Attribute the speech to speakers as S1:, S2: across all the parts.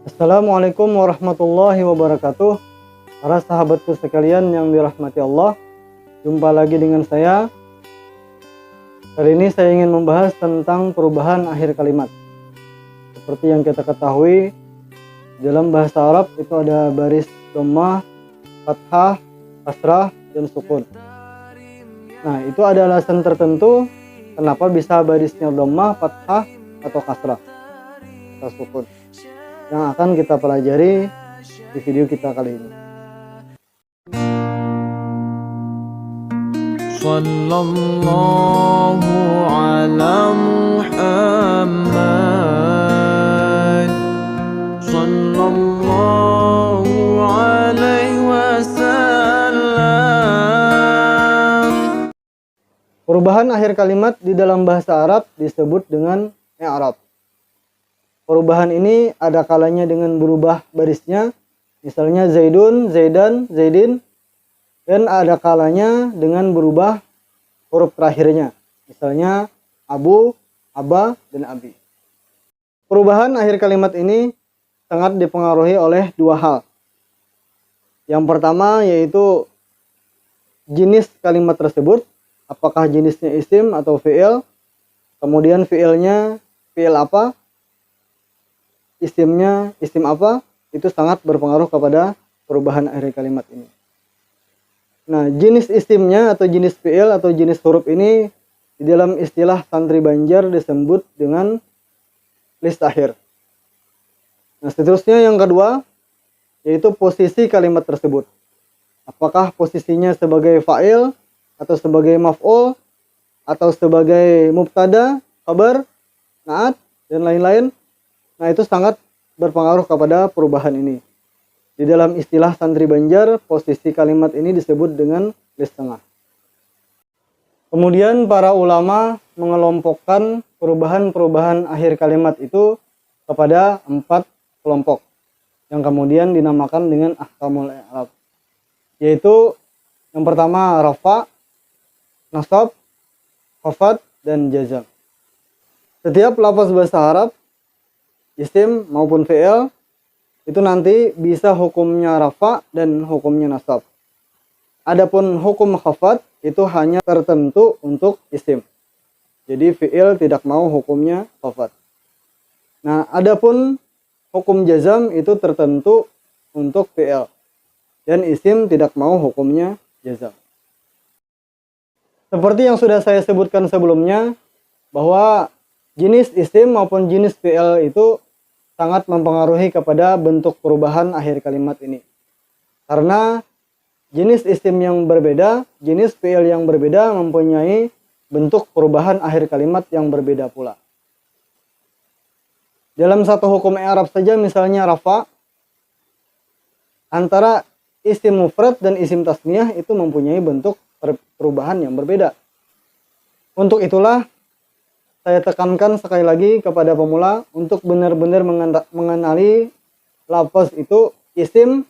S1: Assalamualaikum warahmatullahi wabarakatuh. Para sahabatku sekalian yang dirahmati Allah, jumpa lagi dengan saya. Kali ini saya ingin membahas tentang perubahan akhir kalimat. Seperti yang kita ketahui, dalam bahasa Arab itu ada baris dhammah, fathah, kasrah, dan sukun. Nah, itu ada alasan tertentu kenapa bisa barisnya dhammah, fathah, atau kasrah atau sukun, yang akan kita pelajari di video kita kali ini.
S2: Sallallahu ala Muhammad Sallallahu alaihi wasallam.
S1: Perubahan akhir kalimat di dalam bahasa Arab disebut dengan i'rab. Perubahan ini ada kalanya dengan berubah barisnya, misalnya Zaidun, Zaidan, Zaidin, dan ada kalanya dengan berubah huruf terakhirnya, misalnya Abu, Aba, dan Abi. Perubahan akhir kalimat ini sangat dipengaruhi oleh dua hal. Yang pertama yaitu jenis kalimat tersebut, apakah jenisnya isim atau fi'il, kemudian fi'ilnya fi'il apa, isimnya isim apa, itu sangat berpengaruh kepada perubahan akhir kalimat ini. Nah, jenis isimnya atau jenis fi'il atau jenis huruf ini di dalam istilah santri Banjar disebut dengan list akhir. Nah, seterusnya yang kedua yaitu posisi kalimat tersebut. Apakah posisinya sebagai fa'il atau sebagai maf'ul atau sebagai mubtada, khabar, na'at, dan lain-lain. Nah, itu sangat berpengaruh kepada perubahan ini. Di dalam istilah santri Banjar, posisi kalimat ini disebut dengan list tengah. Kemudian para ulama mengelompokkan perubahan-perubahan akhir kalimat itu kepada 4 kelompok yang kemudian dinamakan dengan ahkamul i'rab. Yaitu yang pertama rafa, nasab, khafad, dan jazam. Setiap lafaz bahasa Arab, isim maupun fi'il, itu nanti bisa hukumnya rafa dan hukumnya nasab. Adapun hukum khafad itu hanya tertentu untuk isim. Jadi fi'il tidak mau hukumnya khafad. Nah, adapun hukum jazam itu tertentu untuk fi'il dan isim tidak mau hukumnya jazam. Seperti yang sudah saya sebutkan sebelumnya, bahwa jenis isim maupun jenis fi'il itu sangat mempengaruhi kepada bentuk perubahan akhir kalimat ini. Karena jenis isim yang berbeda, jenis fi'il yang berbeda mempunyai bentuk perubahan akhir kalimat yang berbeda pula. Dalam satu hukum i'rab saja, misalnya rafa, antara isim mufrad dan isim tasniyah itu mempunyai bentuk perubahan yang berbeda. Untuk itulah saya tekankan sekali lagi kepada pemula untuk benar-benar mengenali lafaz itu isim,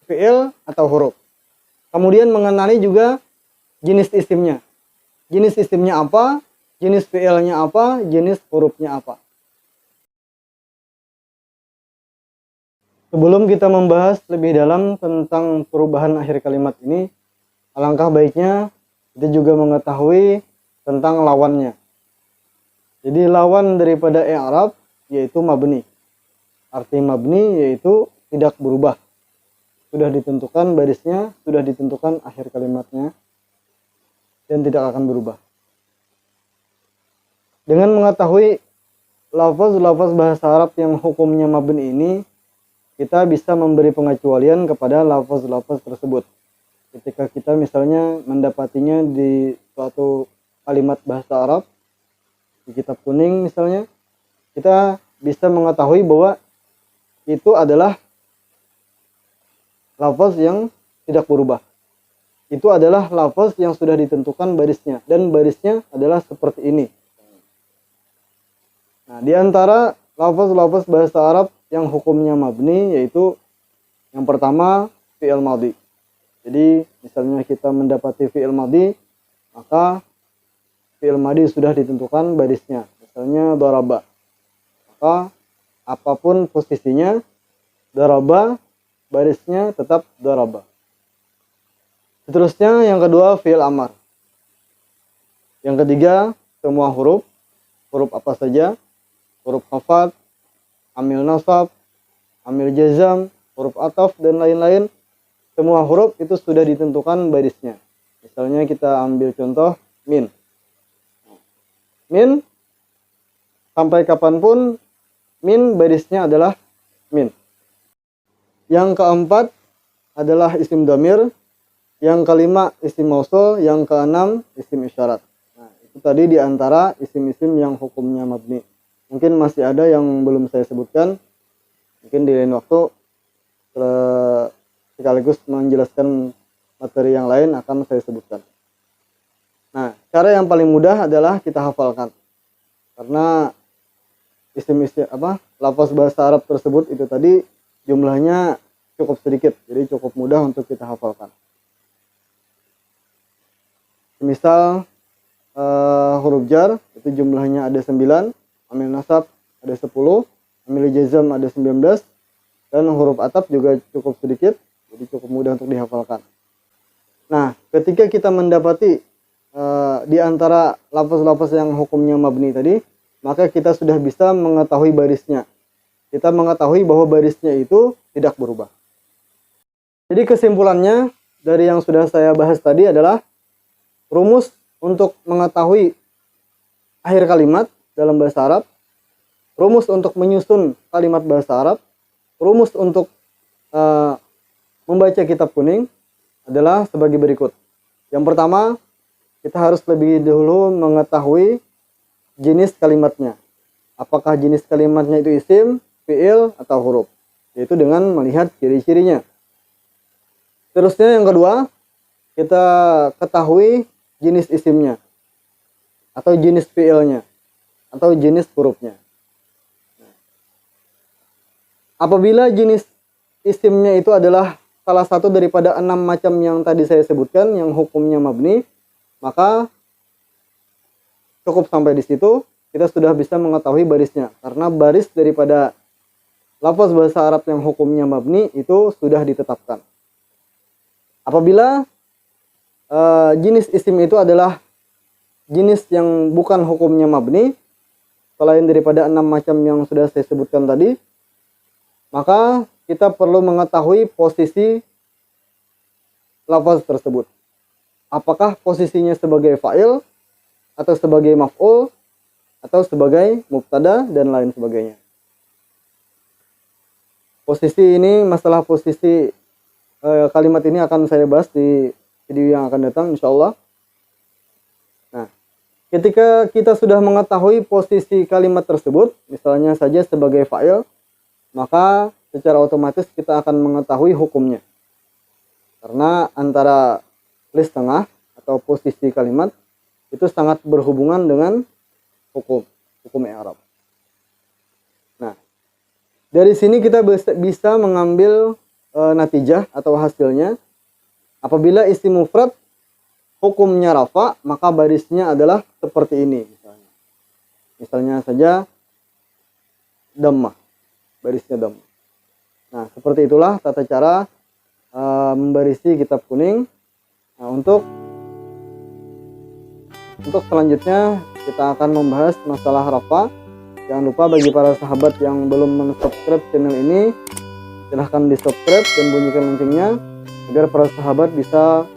S1: fi'il, atau huruf. Kemudian mengenali juga jenis isimnya. Jenis isimnya apa, jenis fi'ilnya apa, jenis hurufnya apa. Sebelum kita membahas lebih dalam tentang perubahan akhir kalimat ini, alangkah baiknya kita juga mengetahui tentang lawannya. Jadi lawan daripada i'rab yaitu mabni. Arti mabni yaitu tidak berubah. Sudah ditentukan barisnya, sudah ditentukan akhir kalimatnya, dan tidak akan berubah. Dengan mengetahui lafaz-lafaz bahasa Arab yang hukumnya mabni ini, kita bisa memberi pengecualian kepada lafaz-lafaz tersebut. Ketika kita misalnya mendapatinya di suatu kalimat bahasa Arab, di kitab kuning misalnya, kita bisa mengetahui bahwa itu adalah lafaz yang tidak berubah. Itu adalah lafaz yang sudah ditentukan barisnya, dan barisnya adalah seperti ini. Nah, di antara lafaz-lafaz bahasa Arab yang hukumnya mabni yaitu yang pertama fi'il madhi. Jadi misalnya kita mendapati fi'il madhi, maka fi'il madhi sudah ditentukan barisnya. Misalnya daraba, maka apapun posisinya, daraba, barisnya tetap daraba. Seterusnya yang kedua fi'il amar. Yang ketiga semua huruf apa saja, huruf khafat, amil nasab, amil jazam, huruf ataf dan lain-lain, semua huruf itu sudah ditentukan barisnya. Misalnya kita ambil contoh min. Min, sampai kapanpun min barisnya adalah min. Yang keempat adalah isim dhamir. Yang kelima isim mausul. Yang keenam isim isyarat. Nah, itu tadi di antara isim-isim yang hukumnya mabni. Mungkin masih ada yang belum saya sebutkan. Mungkin di lain waktu sekaligus menjelaskan materi yang lain akan saya sebutkan. Nah, cara yang paling mudah adalah kita hafalkan. Karena isim-isim lafaz bahasa Arab tersebut itu tadi jumlahnya cukup sedikit, jadi cukup mudah untuk kita hafalkan. Misal huruf jar itu jumlahnya ada 9, amil nasab ada 10, amil jazam ada 19, dan huruf ataf juga cukup sedikit, jadi cukup mudah untuk dihafalkan. Nah, ketika kita mendapati di antara lafaz-lafaz yang hukumnya mabni tadi, maka kita sudah bisa mengetahui barisnya. Kita mengetahui bahwa barisnya itu tidak berubah. Jadi kesimpulannya dari yang sudah saya bahas tadi adalah rumus untuk mengetahui akhir kalimat dalam bahasa Arab, rumus untuk menyusun kalimat bahasa Arab, rumus untuk membaca kitab kuning adalah sebagai berikut. Yang pertama, kita harus lebih dahulu mengetahui jenis kalimatnya. Apakah jenis kalimatnya itu isim, fi'il, atau huruf. Yaitu dengan melihat ciri-cirinya. Terusnya yang kedua, kita ketahui jenis isimnya. Atau jenis fi'ilnya. Atau jenis hurufnya. Apabila jenis isimnya itu adalah salah satu daripada 6 macam yang tadi saya sebutkan, yang hukumnya mabni, maka cukup sampai di situ, kita sudah bisa mengetahui barisnya. Karena baris daripada lafaz bahasa Arab yang hukumnya mabni itu sudah ditetapkan. Apabila jenis isim itu adalah jenis yang bukan hukumnya mabni, selain daripada 6 macam yang sudah saya sebutkan tadi, maka kita perlu mengetahui posisi lafaz tersebut. Apakah posisinya sebagai fa'il, atau sebagai maf'ul, atau sebagai mubtada, dan lain sebagainya. Posisi ini, masalah posisi kalimat ini akan saya bahas di video yang akan datang, insya Allah. Nah, ketika kita sudah mengetahui posisi kalimat tersebut, misalnya saja sebagai fa'il, maka secara otomatis kita akan mengetahui hukumnya. Karena antara list tengah atau posisi kalimat itu sangat berhubungan dengan hukum i'rab. Nah, dari sini kita bisa mengambil natijah atau hasilnya. Apabila isim mufrad hukumnya rafa, maka barisnya adalah seperti ini misalnya. Misalnya saja dhammah, barisnya dhammah. Nah, seperti itulah tata cara membarisi kitab kuning. Nah, untuk selanjutnya kita akan membahas masalah rafa. Jangan lupa bagi para sahabat yang belum mensubscribe channel ini, silahkan di subscribe dan bunyikan loncengnya agar para sahabat bisa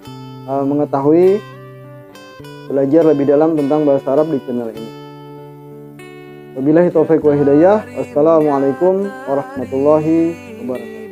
S1: mengetahui, belajar lebih dalam tentang bahasa Arab di channel ini. Wabillahi taufiq wa hidayah. Wassalamualaikum warahmatullahi wabarakatuh.